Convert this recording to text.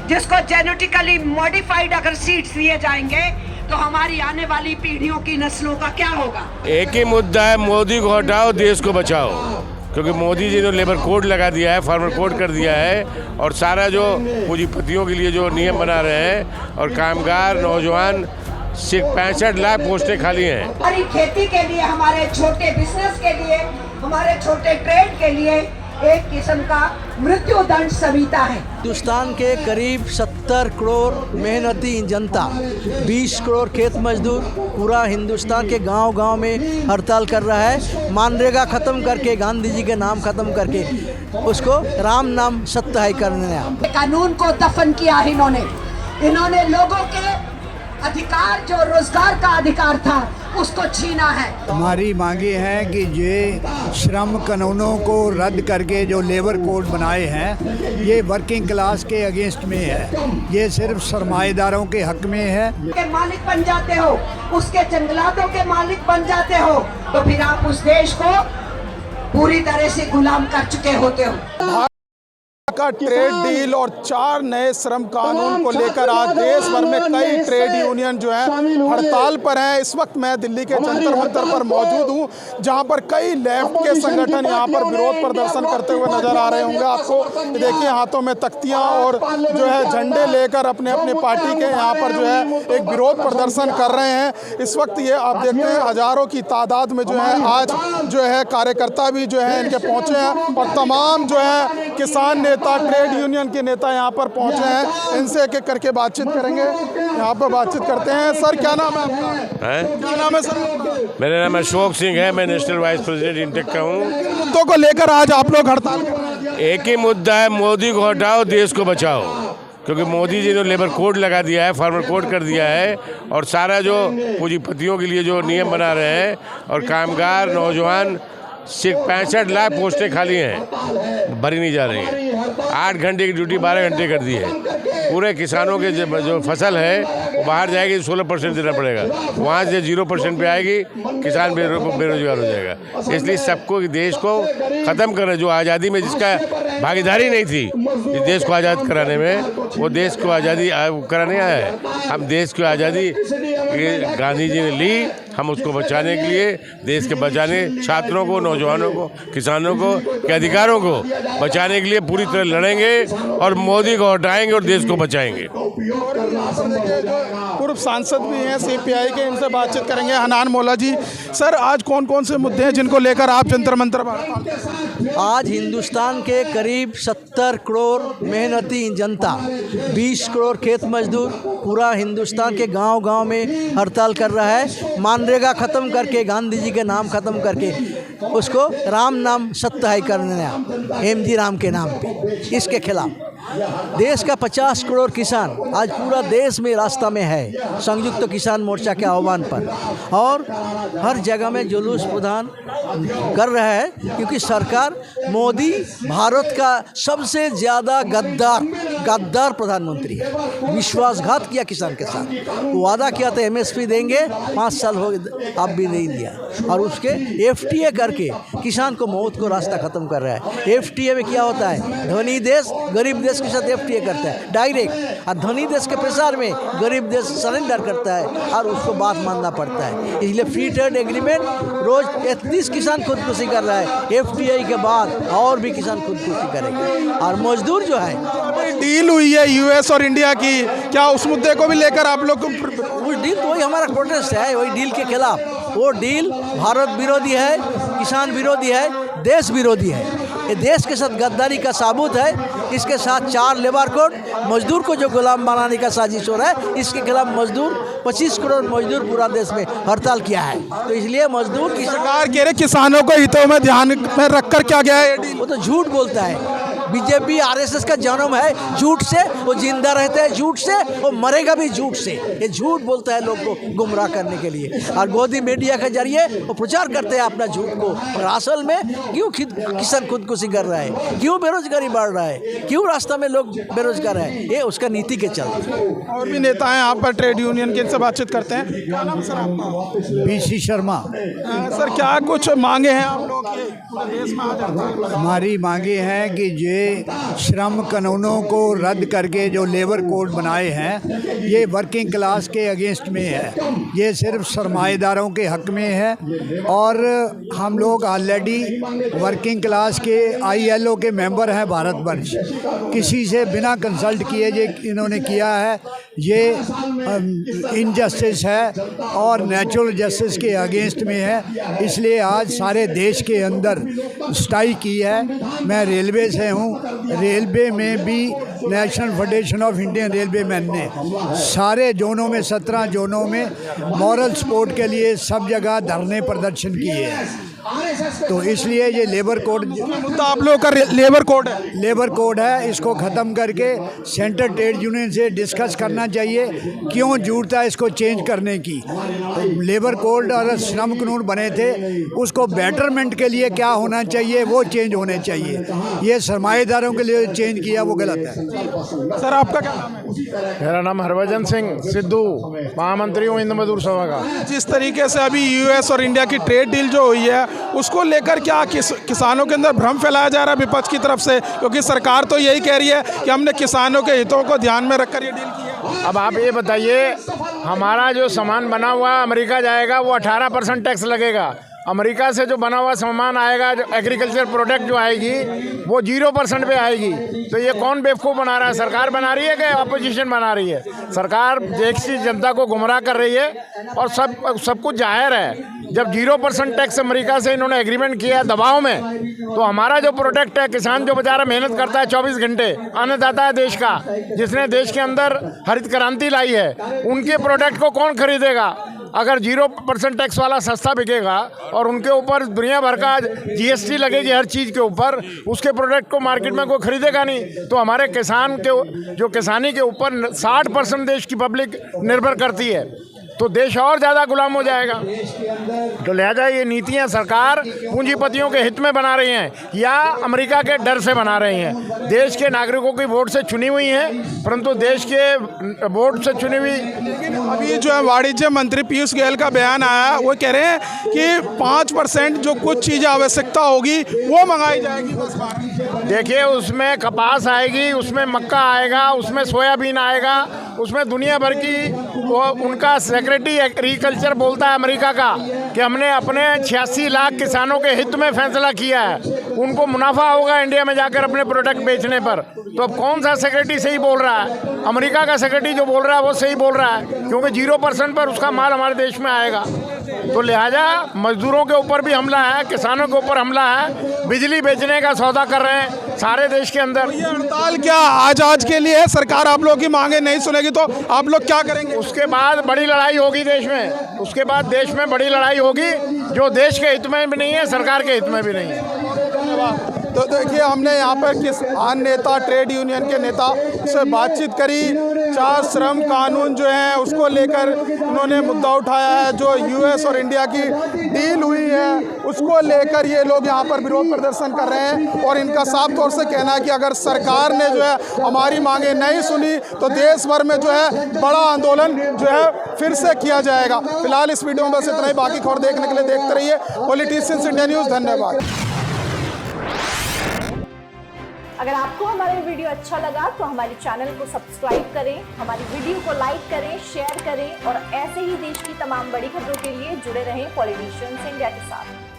जिसको genetically modified अगर seeds दिए जाएंगे तो हमारी आने वाली पीढ़ियों की नस्लों का क्या होगा? एक ही मुद्दा है, मोदी को हटाओ, देश को बचाओ। क्योंकि मोदी जी ने लेबर कोड लगा दिया है, फार्मर कोड कर दिया है, और सारा जो पूंजीपतियों के लिए जो नियम बना रहे हैं, और कामगार नौजवान सिर्फ 65 लाख पोस्टें खाली हैं। हमारी खेती के लिए, हमारे छोटे बिजनेस के लिए, हमारे छोटे ट्रेड के लिए एक किस्म का मृत्यु दंड संहिता है। हिंदुस्तान के करीब 70 करोड़ मेहनती जनता, 20 करोड़ खेत मजदूर पूरा हिंदुस्तान के गांव-गांव में हड़ताल कर रहा है। मनरेगा ख़त्म करके, गांधी जी के नाम ख़त्म करके उसको राम नाम सत्य है करने आया। कानून को दफन किया इन्होंने लोगों के अधिकार, जो रोजगार का अधिकार था, उसको छीना है। हमारी मांगे हैं कि ये श्रम कानूनों को रद्द करके जो लेबर कोड बनाए हैं, ये वर्किंग क्लास के अगेंस्ट में है। ये सिर्फ सरमाएदारों के हक में है। के मालिक बन जाते हो, उसके जंगलातों के मालिक बन जाते हो, तो फिर आप उस देश को पूरी तरह से गुलाम कर चुके होते हो। का ट्रेड डील और 4 नए श्रम कानून को लेकर आज देश भर में कई ट्रेड यूनियन जो है हड़ताल पर हैं। इस वक्त मैं दिल्ली के जंतर मंतर पर मौजूद हूं, जहां पर कई लेफ्ट के संगठन यहां पर विरोध प्रदर्शन करते हुए नजर आ रहे होंगे आपको। देखिए, हाथों में तख्तियां और जो है झंडे लेकर अपने अपने पार्टी के यहां पर जो है एक विरोध प्रदर्शन कर रहे हैं। इस वक्त ये आप देखते हैं हजारों की तादाद में जो है आज जो है कार्यकर्ता भी जो है इनके पहुंचे हैं, और तमाम जो है किसान नेता, ट्रेड यूनियन के नेता यहाँ पर पहुंचे हैं। इनसे एक एक करके बातचीत करेंगे, यहाँ पर बातचीत करते हैं। सर, क्या नाम है आपका? क्या नाम है सर? मेरा नाम अशोक सिंह है, मैं नेशनल वाइस प्रेसिडेंट इंटेक का हूँ। मुद्दों को लेकर आज आप लोग हड़ताल कर रहे हैं। एक ही मुद्दा है, मोदी को हटाओ, देश को बचाओ। क्योंकि मोदी जी ने लेबर कोड लगा दिया है, फार्मर कोड कर दिया है, और सारा जो पूंजीपतियों के लिए जो नियम बना रहे हैं, और कामगार नौजवान सिर्फ 65 लाख पोस्टें खाली हैं, भरी नहीं जा रही हैं। 8 घंटे की ड्यूटी 12 घंटे कर दी है। पूरे किसानों के जो फसल है वो बाहर जाएगी, 16% देना पड़ेगा। वहाँ से 0% पे आएगी, किसान बेरोजगार हो जाएगा। इसलिए सबको, देश को ख़त्म करना, जो आज़ादी में जिसका भागीदारी नहीं थी इस देश को आज़ाद कराने में, वो देश को आज़ादी कराने आया है। हम देश की आज़ादी गांधी जी ने ली, हम उसको बचाने के लिए, देश के बचाने, छात्रों को, नौजवानों को, किसानों को के अधिकारों को बचाने के लिए पूरी तरह लड़ेंगे, और मोदी को हटाएंगे और देश को बचाएंगे। पूर्व सांसद भी हैं CPI के, इनसे बातचीत करेंगे। हनान मौला जी, सर, आज कौन कौन से मुद्दे हैं जिनको लेकर आप जंतर मंतर पर? आज हिंदुस्तान के करीब 70 करोड़ मेहनती जनता, 20 करोड़ खेत मजदूर पूरा हिंदुस्तान के गांव-गांव में हड़ताल कर रहा है। मनरेगा ख़त्म करके, गांधी जी के नाम ख़त्म करके उसको राम नाम सत्य है करने आया, MG राम के नाम पे। इसके खिलाफ देश का 50 करोड़ किसान आज पूरा देश में रास्ता में है, संयुक्त किसान मोर्चा के आह्वान पर, और हर जगह में जुलूस प्रदान कर रहा है। क्योंकि सरकार, मोदी भारत का सबसे ज़्यादा गद्दार प्रधानमंत्री है। विश्वासघात किया किसान के साथ, वादा किया था MSP देंगे, 5 साल हो गए, अब भी नहीं दिया, और उसके FTA करके किसान को मौत को रास्ता ख़त्म कर रहा है। FTA में क्या होता है, धनी देश गरीब देश के साथ FTA करता है डायरेक्ट, और धनी देश के प्रसार में गरीब देश सरेंडर करता है, और उसको बात मानना पड़ता है। इसलिए फ्री ट्रेड एग्रीमेंट रोज 33 किसान खुदकुशी कर रहा है। FTA के बाद और भी किसान खुदकुशी करेंगे। और मजदूर जो है, डील हुई है US और इंडिया की, क्या उस मुद्दे को भी लेकर आप लोग? वो डील तो वही हमारा प्रोटेस्ट है, वही डील के खिलाफ। वो डील भारत विरोधी है, किसान विरोधी है, देश विरोधी है। ये देश के साथ गद्दारी का साबुत है। इसके साथ 4 लेबर कोड, मजदूर को जो गुलाम बनाने का साजिश हो रहा है, इसके खिलाफ मजदूर 25 करोड़ मजदूर पूरा देश में हड़ताल किया है। तो इसलिए मजदूर की सरकार कह रहे किसानों को हितों में ध्यान में रखकर क्या गया है? वो तो झूठ बोलता है। बीजेपी RSS का जन्म है झूठ से, वो जिंदा रहता है झूठ से, वो मरेगा भी झूठ से। ये झूठ बोलता है लोग को गुमराह करने के लिए, और गोदी मीडिया के जरिए वो प्रचार करते हैं अपना झूठ को। और असल में क्यों किसान खुदकुशी कर रहा है, क्यों बेरोजगारी बढ़ रहा है, क्यों रास्ता में लोग बेरोजगार है, ये उसका नीति के चलते। और भी नेता हैं यहाँ पर ट्रेड यूनियन के, इनसे बातचीत करते हैं। क्या नाम सर आपका? BC शर्मा। सर, क्या कुछ मांगे हैं आप लोग के पूरे देश में आज? हमारी मांगे हैं कि ये ये श्रम कानूनों को रद्द करके जो लेबर कोड बनाए हैं ये वर्किंग क्लास के अगेंस्ट में है। ये सिर्फ सरमाएदारों के हक में है और हम लोग ऑलरेडी वर्किंग क्लास के ILO के मेंबर हैं भारतवर्ष। किसी से बिना कंसल्ट किए ये इन्होंने किया है, ये इनजस्टिस है और नेचुरल जस्टिस के अगेंस्ट में है। इसलिए आज सारे देश के अंदर स्ट्राइक की है। मैं रेलवे से हूँ, रेलवे में भी national federation of Indian railway man ने सारे जोनों में 17 जोनों में मॉरल सपोर्ट के लिए सब जगह धरने प्रदर्शन किए हैं। तो इसलिए ये लेबर कोड मुद्दा आप लोगों का लेबर कोड है, इसको ख़त्म करके सेंट्रल ट्रेड यूनियन से डिस्कस करना चाहिए क्यों जरूरत है इसको चेंज करने की। लेबर कोड और श्रम कानून बने थे, उसको बेटरमेंट के लिए क्या होना चाहिए वो चेंज होने चाहिए। ये सरमाएदारों के लिए चेंज किया वो गलत है। सर आपका क्या नाम है? मेरा नाम हरभजन सिंह सिद्धू, महामंत्री हूँ हिंद मजदूर सभा का। जिस तरीके से अभी US और इंडिया की ट्रेड डील जो हुई है उसको लेकर क्या किसानों के अंदर भ्रम फैलाया जा रहा है विपक्ष की तरफ से, क्योंकि सरकार तो यही कह रही है कि हमने किसानों के हितों को ध्यान में रखकर ये डील की है। अब आप ये बताइए, हमारा जो सामान बना हुआ अमेरिका जाएगा वो 18% टैक्स लगेगा। अमेरिका से जो बना हुआ सामान आएगा, जो एग्रीकल्चर प्रोडक्ट जो आएगी वो 0% पे आएगी। तो ये कौन बेवकूफ़ बना रहा है? सरकार बना रही है कि अपोजिशन बना रही है? सरकार देश की जनता को गुमराह कर रही है और सब कुछ जाहिर है। जब 0% टैक्स अमेरिका से इन्होंने एग्रीमेंट किया है दबाव में, तो हमारा जो प्रोडक्ट है, किसान जो बेचारा मेहनत करता है 24 घंटे, अन्नदाता है देश का, जिसने देश के अंदर हरित क्रांति लाई है, उनके प्रोडक्ट को कौन खरीदेगा? अगर 0% टैक्स वाला सस्ता बिकेगा और उनके ऊपर दुनिया भर का GST लगेगी हर चीज़ के ऊपर, उसके प्रोडक्ट को मार्केट में कोई खरीदेगा नहीं। तो हमारे किसान के जो किसानी के ऊपर 60% देश की पब्लिक निर्भर करती है, तो देश और ज़्यादा गुलाम हो जाएगा। तो लिहाजा ये नीतियाँ सरकार पूंजीपतियों के हित में बना रही हैं या अमेरिका के डर से बना रही हैं। देश के नागरिकों की वोट से चुनी हुई हैं, परंतु देश के वोट से चुनी हुई। अभी जो है वाणिज्य मंत्री पीयूष गोयल का बयान आया, वो कह रहे हैं कि 5% जो कुछ चीज़ें आवश्यकता होगी वो मंगाई जाएगी बस। देखिए, उसमें कपास आएगी, उसमें मक्का आएगा, उसमें सोयाबीन आएगा, उसमें दुनिया भर की वो उनका सेक्रेटरी एग्रीकल्चर बोलता है अमेरिका का कि हमने अपने 86 लाख किसानों के हित में फैसला किया है, उनको मुनाफा होगा इंडिया में जाकर अपने प्रोडक्ट बेचने पर। तो अब कौन सा सेक्रेटरी सही बोल रहा है? अमेरिका का सेक्रेटरी जो बोल रहा है वो सही बोल रहा है, क्योंकि 0% पर उसका माल हमारे देश में आएगा। तो लिहाजा मजदूरों के ऊपर भी हमला है, किसानों के ऊपर हमला है, बिजली बेचने का सौदा कर रहे हैं सारे देश के अंदर। ये हड़ताल क्या आज के लिए है? सरकार आप लोगों की मांगे नहीं सुनेगी तो आप लोग क्या करेंगे? उसके बाद बड़ी लड़ाई होगी देश में, उसके बाद देश में बड़ी लड़ाई होगी जो देश के हित में भी नहीं है, सरकार के हित में भी नहीं है। तो देखिए, हमने यहाँ पर किसान नेता, ट्रेड यूनियन के नेता से बातचीत करी। 4 श्रम कानून जो हैं उसको लेकर उन्होंने मुद्दा उठाया है। जो US और इंडिया की डील हुई है उसको लेकर ये लोग यहाँ पर विरोध प्रदर्शन कर रहे हैं और इनका साफ तौर से कहना है कि अगर सरकार ने जो है हमारी मांगे नहीं सुनी तो देश भर में जो है बड़ा आंदोलन जो है फिर से किया जाएगा। फिलहाल इस वीडियो में बस इतना ही। बाकी खबर देखने के लिए देखते रहिए पॉलिटिशियंस इंडिया न्यूज़। धन्यवाद। अगर आपको हमारा वीडियो अच्छा लगा तो हमारे चैनल को सब्सक्राइब करें, हमारी वीडियो को लाइक करें, शेयर करें और ऐसे ही देश की तमाम बड़ी खबरों के लिए जुड़े रहें पॉलिटिशियंस इंडिया के साथ।